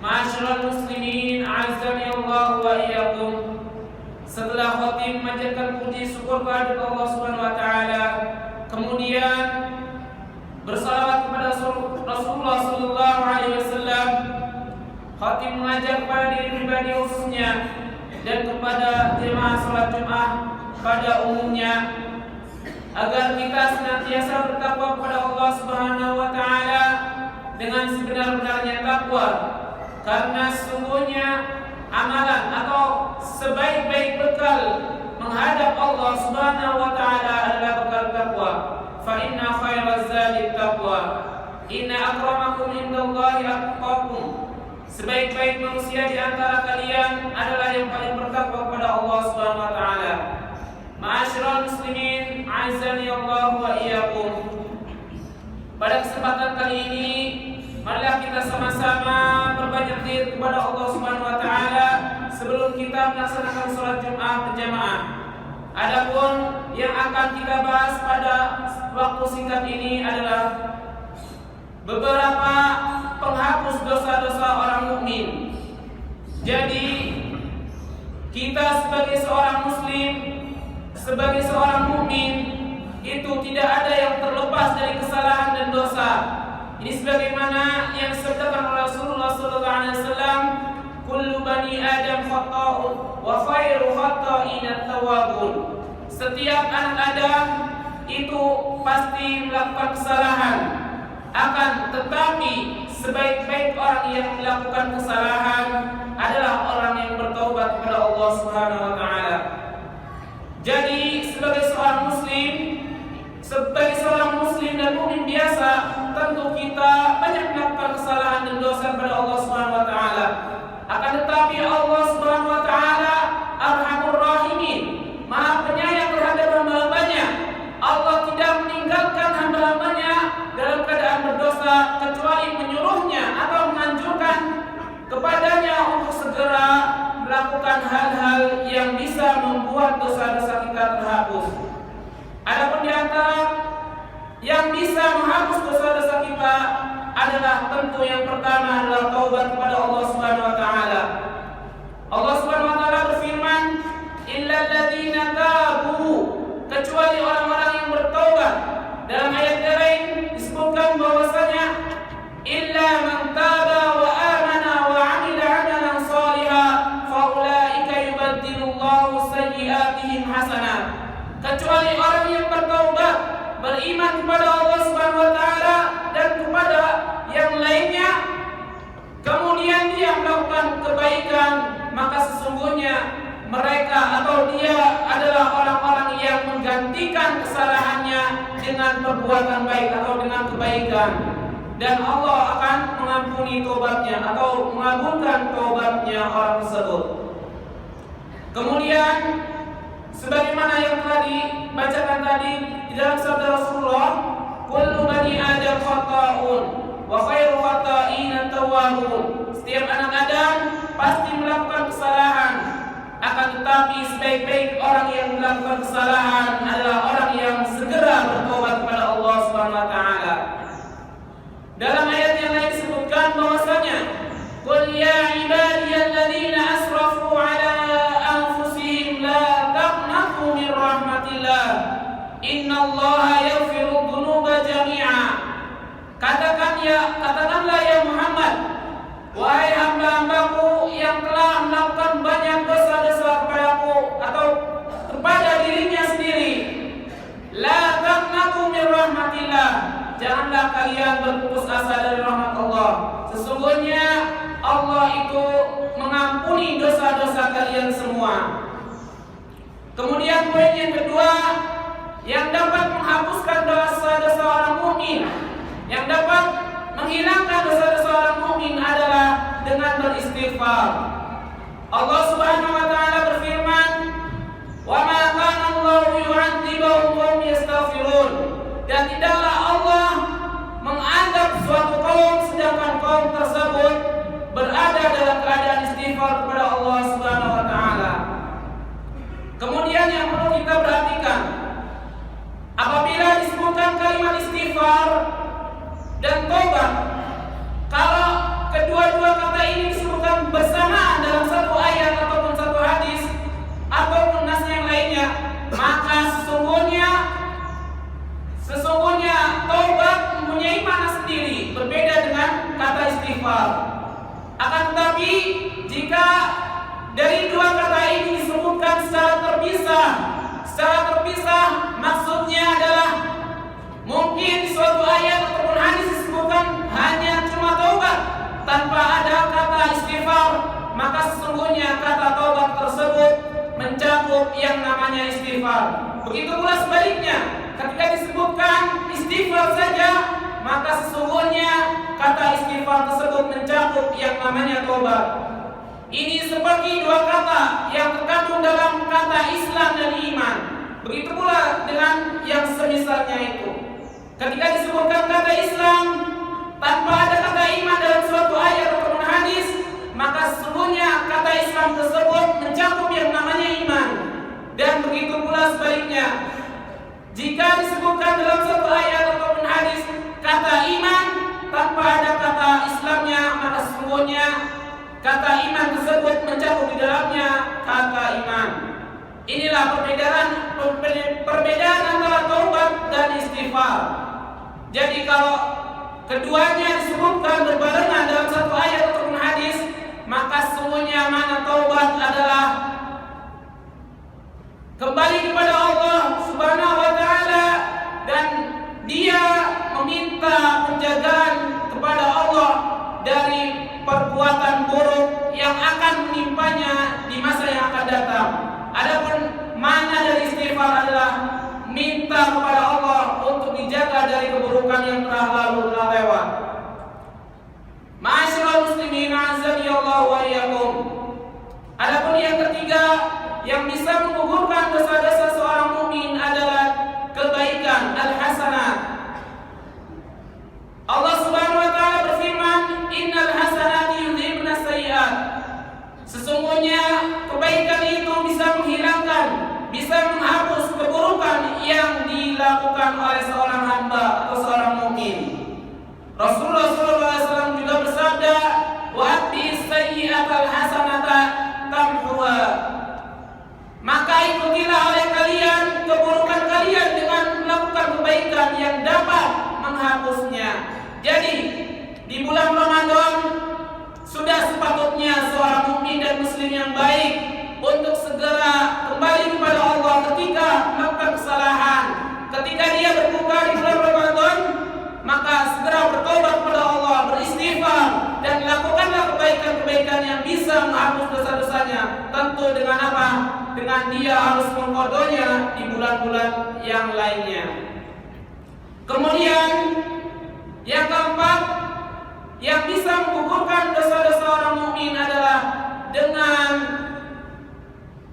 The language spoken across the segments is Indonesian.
Ma'asyiral muslimin, a'azzani Allah wa iyyakum. Setelah khatib menjadikan puji syukur kepada Allah Subhanahu wa taala, kemudian bersalawat kepada Rasulullah sallallahu alaihi wasallam, khatib mengajak kepada diri pribadi khususnya dan kepada jemaah salat Jumat pada umumnya agar kita senantiasa bertakwa kepada Allah Subhanahu wa taala dengan sebenar-benarnya takwa. Karena sesungguhnya amalan atau sebaik-baik bekal menghadap Allah Subhanahu wa taala adalah bekal takwa. Fa inna khairaz zadi taqwa. Inna akramakum indallahi atqakum. Sebaik-baik manusia di antara kalian adalah yang paling bertakwa kepada Allah Subhanahu wa taala. Ma'asyiral muslimin, a'azzani Allah wa iyyakum. Pada kesempatan kali ini, marilah kita sama-sama berbanyak zikir kepada Allah Subhanahu wa taala sebelum kita melaksanakan salat Jumat berjamaah. Adapun yang akan kita bahas pada waktu singkat ini adalah beberapa penghapus dosa-dosa orang mukmin. Jadi, kita sebagai seorang muslim, sebagai seorang mukmin itu tidak ada yang terlepas dari kesalahan dan dosa. Ini sebagaimana yang disabdakan oleh Rasulullah sallallahu alaihi wasallam, kullu bani Adam khata'un wa khairu khata'in at-tawwabun. Setiap anak Adam itu pasti melakukan kesalahan. Akan tetapi sebaik-baik orang yang melakukan kesalahan adalah orang yang bertaubat kepada Allah Subhanahu wa taala. Jadi sebagai seorang muslim dan mukmin biasa, tentu kita banyak melakukan kesalahan dan dosa kepada Allah Subhanahu wa taala. Akan tetapi Allah Subhanahu wa taala Arhamur Rahimin, Maha Penyayang terhadap hamba-hambanya. Allah tidak meninggalkan hamba-hambanya dalam keadaan berdosa kecuali menyuruhnya atau menganjurkan kepadanya untuk segera melakukan hal-hal yang bisa membuat dosa-dosa kita terhapus. Adapun di antara yang bisa menghapus dosa-dosa kita adalah tentu yang pertama adalah taubat kepada Allah Subhanahu wa taala. Allah Subhanahu wa taala berfirman, "Illal ladzina tabu", kecuali orang-orang yang bertaubat. Dalam ayat yang lain disebutkan bahwasanya illa man taba wa amana wa 'amila 'amalan shalihan fa ulaika yubaddilullahu sayyi'atihim hasanat. Kecuali orang yang bertaubat, beriman kepada Allah Subhanahu wa taala dan kepada yang lainnya, kemudian dia melakukan kebaikan, maka sesungguhnya mereka atau dia adalah orang-orang yang menggantikan kesalahannya dengan perbuatan baik atau dengan kebaikan, dan Allah akan mengampuni taubatnya atau mengabulkan taubatnya orang tersebut. Kemudian sebagaimana yang telah dibacakan tadi di dalam sabda Rasulullah, kullu bani Adam khata'un wa khairu khata'in at-tawwabun. Setiap anak Adam pasti melakukan kesalahan, akan tetapi sebaik-baik orang yang melakukan kesalahan adalah orang yang segera bertobat kepada Allah Subhanahu wa taala. Dalam ayat yang lain disebutkan bahwasanya qul ya ibadiyalladzina asrafu ala anfusihim la taqnatu min rahmatillah innallaha yaghfiru dzunuba jami'a. Katakanlah ya Muhammad, wahai hamba-hambaku yang telah melakukan banyak dosa-dosa kepadaku atau kepada dirinya sendiri, la taqnatu min rahmatillah, janganlah kalian berputus asa dari rahmat Allah. Sesungguhnya Allah itu mengampuni dosa-dosa kalian semua. Kemudian poin yang kedua yang dapat menghapuskan dosa-dosa orang mukmin, yang dapat menghilangkan dosa-dosa orang mukmin adalah dengan beristighfar. Allah Subhanahu wa taala berfirman, "Wa ma kana Allahu yu'adzibahum wa hum yastaghfirun." Dan tidaklah Allah mengadab suatu kaum sedangkan kaum tersebut berada dalam keadaan istighfar kepada Allah Subhanahu wa taala. Kemudian yang perlu kita perhatikan, apabila disebutkan kalimat istighfar dan taubat, kalau kedua-dua kata ini istighfar. Akan tetapi jika dari dua kata ini disebutkan secara terpisah maksudnya adalah mungkin suatu ayat ataupun hadis disebutkan hanya cuma taubat tanpa ada kata istighfar, maka sesungguhnya kata taubat tersebut mencakup yang namanya istighfar. Begitu pula sebaliknya, ketika disebutkan istighfar saja, maka sesungguhnya kata istighfar tersebut mencakup yang namanya taubat. Ini seperti dua kata yang terkandung dalam kata Islam dan iman. Begitu pula dengan yang semisalnya itu. Ketika disebutkan kata Islam tanpa ada kata iman dalam suatu ayat atau hadis, maka sesungguhnya kata Islam tersebut mencakup yang namanya iman. Dan begitu pula sebaliknya, jika disebutkan dalam suatu ayat atau hadis kata iman tanpa ada kata Islamnya, maka sesungguhnya kata iman tersebut mencakup di dalamnya kata iman. Inilah perbedaan antara taubat dan istighfar. Jadi kalau keduanya disebutkan berbarengan dalam satu ayat atau hadis, maka sesungguhnya makna taubat adalah kembali kepada Allah Subhanahu wa taala dan dia meminta penjagaan kepada Allah dari perbuatan buruk yang akan menimpanya di masa yang akan datang. Adapun makna dari istighfar adalah minta kepada Allah untuk dijaga dari keburukan yang telah lalu telah lewat. Ma'asyiral muslimin, azza wa iyyakum. Adapun yang ketiga yang bisa menggugurkan dosa-dosa seorang mukmin adalah kebaikan al-hasanat. Allah Subhanahu wa taala berfirman, "Innal hasanati yudhibna sayyi'at." Sesungguhnya kebaikan itu bisa menghilangkan, bisa menghapus keburukan yang dilakukan oleh seorang hamba atau seorang mukmin. Rasulullah SAW juga bersabda, "Wa atbi'is sayyi'atal hasanata tamhuha." Maka ikutilah oleh kalian keburukan kalian dengan melakukan kebaikan yang dapat menghapusnya. Jadi di bulan Ramadan sudah sepatutnya seorang mukmin dan muslim yang baik untuk segera kembali kepada Allah ketika melakukan kesalahan. Ketika dia berbuka di bulan Ramadan, maka segera bertobat kepada Allah, beristighfar dan lakukanlah kebaikan-kebaikan yang bisa menghapus dosa-dosanya. Tentu dengan apa? Dengan dia harus mengqadanya di bulan-bulan yang lainnya. Kemudian yang keempat yang bisa menggugurkan dosa-dosa orang mukmin adalah dengan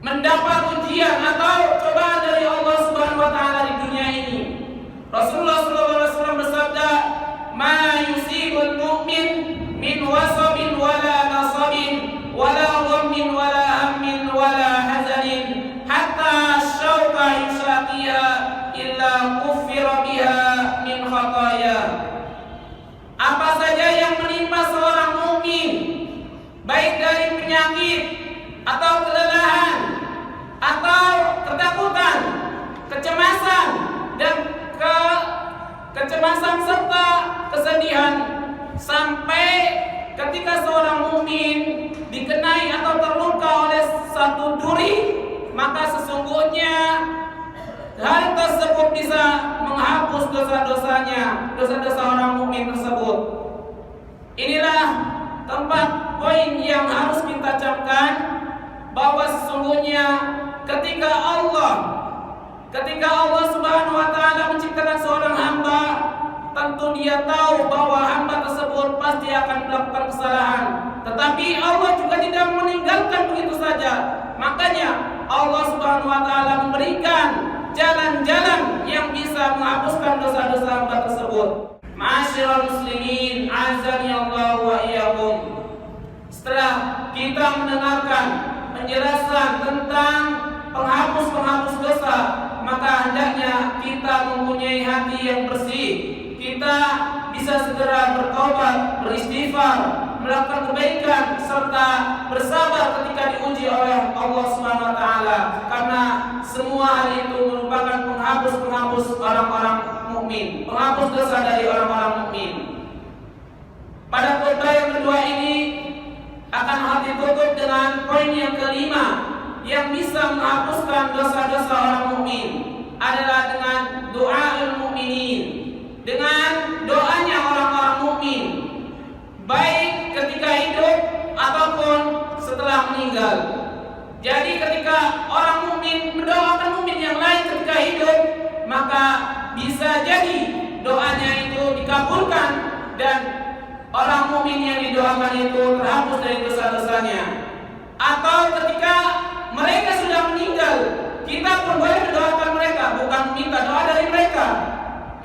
mendapat ujian atau cobaan dari Allah Subhanahu wa taala di dunia ini. Rasulullah SAW bersabda, "Ma yusibul mu'min min wasabin wala nasabin wala ghammin wala hammin wala hazanin hatta syauqa yushaqiya illa kuffira biha min khataya." Apa saja yang menimpa seorang mukmin, baik dari penyakit atau kelelahan atau ketakutan, kecemasan dan kecemasan serta kesedihan, sampai ketika seorang mukmin dikenai atau terluka oleh satu duri, maka sesungguhnya hal tersebut bisa menghapus dosa-dosanya, dosa-dosa orang mukmin tersebut. Inilah tempat poin yang harus kita camkan, bahwa sesungguhnya ketika Allah Subhanahu wa taala menciptakan seorang hamba, tentu dia tahu bahwa hamba tersebut pasti akan melakukan kesalahan. Tetapi Allah juga tidak meninggalkan begitu saja. Makanya Allah Subhanahu wa taala memberikan jalan-jalan yang bisa menghapuskan dosa-dosa hamba tersebut. Ma'asyiral muslimin, azani Allah wa iyyakum. Setelah kita mendengarkan penjelasan tentang penghapus dosa, maka hendaknya kita mempunyai hati yang bersih. Kita bisa segera bertobat, beristighfar, melakukan kebaikan serta bersabar ketika diuji oleh Allah Subhanahu wa taala, karena semua hal itu merupakan penghapus orang-orang mukmin, penghapus dosa dari orang-orang mukmin. Pada khutbah yang kedua akan hal ditutup dengan poin yang kelima yang bisa menghapuskan dosa-dosa orang mukmin adalah dengan doaul mukminin, dengan doanya orang-orang mukmin, baik ketika hidup ataupun setelah meninggal. Jadi ketika orang mukmin mendoakan mukmin yang lain ketika hidup, maka bisa jadi doanya itu dikabulkan dan orang mukmin yang didoakan itu terhapus dari dosa-dosanya. Atau ketika mereka sudah meninggal, kita pun boleh mendoakan mereka, bukan meminta doa dari mereka.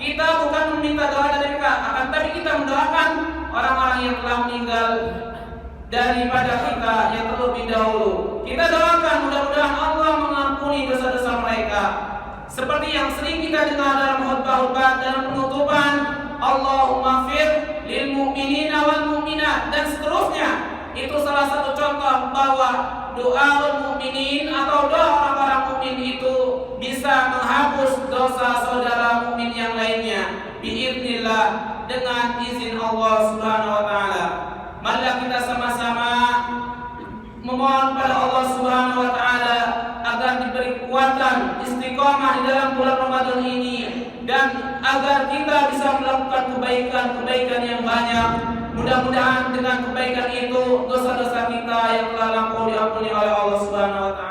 Kita bukan meminta doa dari mereka, akan tapi kita mendoakan orang-orang yang telah meninggal daripada kita yang terlebih dahulu. Kita doakan mudah-mudahan Allah mengampuni dosa-dosa mereka. Seperti yang sering kita dengar dalam khutbah-khutbah dalam penutupan, Allahumma fir lil mu'minina wal mu'minat dan seterusnya. Itu salah satu contoh bahwa doa mukminin atau doa orang-orang mukmin itu bisa menghapus dosa saudara mukmin yang lainnya biiznillah, dengan izin Allah Subhanahu wa taala. Marilah kita sama-sama memohon pada Allah Subhanahu wa taala agar diberi kekuatan istiqomah di dalam bulan Ramadan ini dan agar kita bisa melakukan kebaikan-kebaikan yang banyak. Mudah-mudahan dengan kebaikan itu dosa-dosa kita yang telah lampau diampuni oleh Allah Subhanahu wa taala.